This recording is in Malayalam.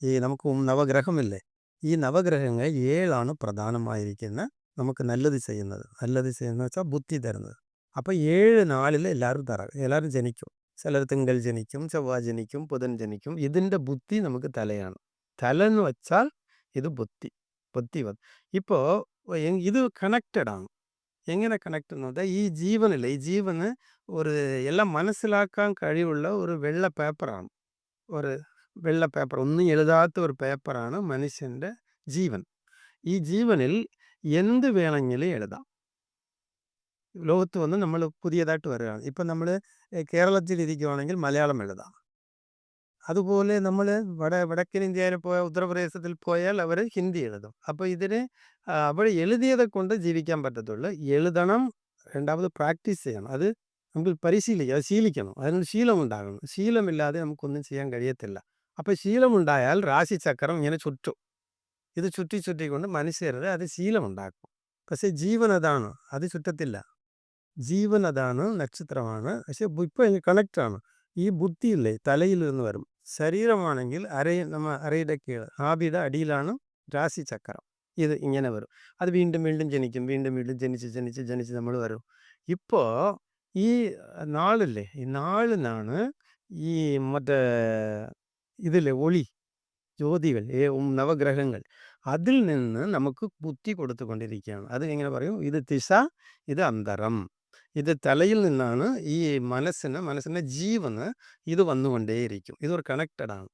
ഈ നമുക്ക് നവഗ്രഹമില്ലേ, ഈ നവഗ്രഹങ്ങൾ 7 പ്രധാനമായിരിക്കുന്ന നമുക്ക് നല്ലത് ചെയ്യുന്നത്. നല്ലത് ചെയ്യുന്നത് വെച്ചാൽ ബുദ്ധി തരുന്നത്. അപ്പോൾ 7 നാളിൽ എല്ലാവരും ജനിക്കും. ചിലർ തിങ്കൾ ജനിക്കും, ചൊവ്വ ജനിക്കും, ബുധൻ ജനിക്കും. ഇതിൻ്റെ ബുദ്ധി നമുക്ക് തലയാണ്. തല എന്ന് വെച്ചാൽ ഇത് ബുദ്ധി. ബുദ്ധി ഇപ്പോൾ ഇത് കണക്റ്റഡ് ആണ്. എങ്ങനെ കണക്ട് എന്ന് പറഞ്ഞാൽ ഈ ജീവനില്ലേ, ഈ ജീവന് ഒരു എല്ലാം മനസ്സിലാക്കാൻ കഴിവുള്ള ഒരു വെള്ള പേപ്പറാണ്. ഒരു വെള്ള പേപ്പർ, ഒന്നും എഴുതാത്ത ഒരു പേപ്പറാണ് മനുഷ്യൻ്റെ ജീവൻ. ഈ ജീവനിൽ എന്ത് വേണമെങ്കിലും എഴുതാം. ലോകത്ത് നമ്മൾ പുതിയതായിട്ട് വരികയാണ്. ഇപ്പം നമ്മൾ കേരളത്തിൽ ഇരിക്കുകയാണെങ്കിൽ മലയാളം എഴുതാം. അതുപോലെ നമ്മൾ വടക്കൻ ഇന്ത്യയിൽ പോയാൽ, ഉത്തർപ്രദേശത്തിൽ പോയാൽ അവർ ഹിന്ദി എഴുതും. അപ്പോൾ ഇതിന് അവിടെ എഴുതിയതെ കൊണ്ട് ജീവിക്കാൻ പറ്റത്തുള്ളൂ. എഴുതണം, രണ്ടാമത് പ്രാക്ടീസ് ചെയ്യണം. അത് നമുക്ക് പരിശീലിക്കാം, അത് ശീലിക്കണം. അതിനൊരു ശീലമുണ്ടാകണം. ശീലമില്ലാതെ നമുക്കൊന്നും ചെയ്യാൻ കഴിയത്തില്ല. അപ്പോൾ ശീലമുണ്ടായാൽ രാശിചക്രം ഇങ്ങനെ ചുറ്റും. ഇത് ചുറ്റിക്കൊണ്ട് മനുഷ്യരുടെ അത് ശീലമുണ്ടാക്കും. പക്ഷേ ജീവൻ അതാണ്, അത് ചുറ്റത്തില്ല. ജീവൻ അതാണ്, നക്ഷത്രമാണ്. പക്ഷെ ഇപ്പോൾ കണക്റ്റാണ്. ഈ ബുദ്ധിയില്ലേ തലയിൽ നിന്ന് വരും. ശരീരമാണെങ്കിൽ അരയുടെ കീഴ്, ആബിയുടെ അടിയിലാണ് രാശിചക്രം. ഇത് ഇങ്ങനെ വരും. അത് വീണ്ടും വീണ്ടും ജനിക്കും, വീണ്ടും വീണ്ടും ജനിച്ച് നമ്മൾ വരും. ഇപ്പോൾ ഈ നാളില്ലേ, ഈ നാളിനാണ് ഈ മറ്റേ ഇതില്ലേ ഒളി, ജ്യോതികൾ, നവഗ്രഹങ്ങൾ, അതിൽ നിന്ന് നമുക്ക് ബുദ്ധി കൊടുത്തുകൊണ്ടിരിക്കുകയാണ്. അത് എങ്ങനെ പറയും? ഇത് ദിശ, ഇത് അന്തരം. ഇത് തലയിൽ നിന്നാണ് ഈ മനസ്സിൻ്റെ ജീവന് ഇത് വന്നുകൊണ്ടേയിരിക്കും. ഇതൊരു കണക്റ്റഡ് ആണ്.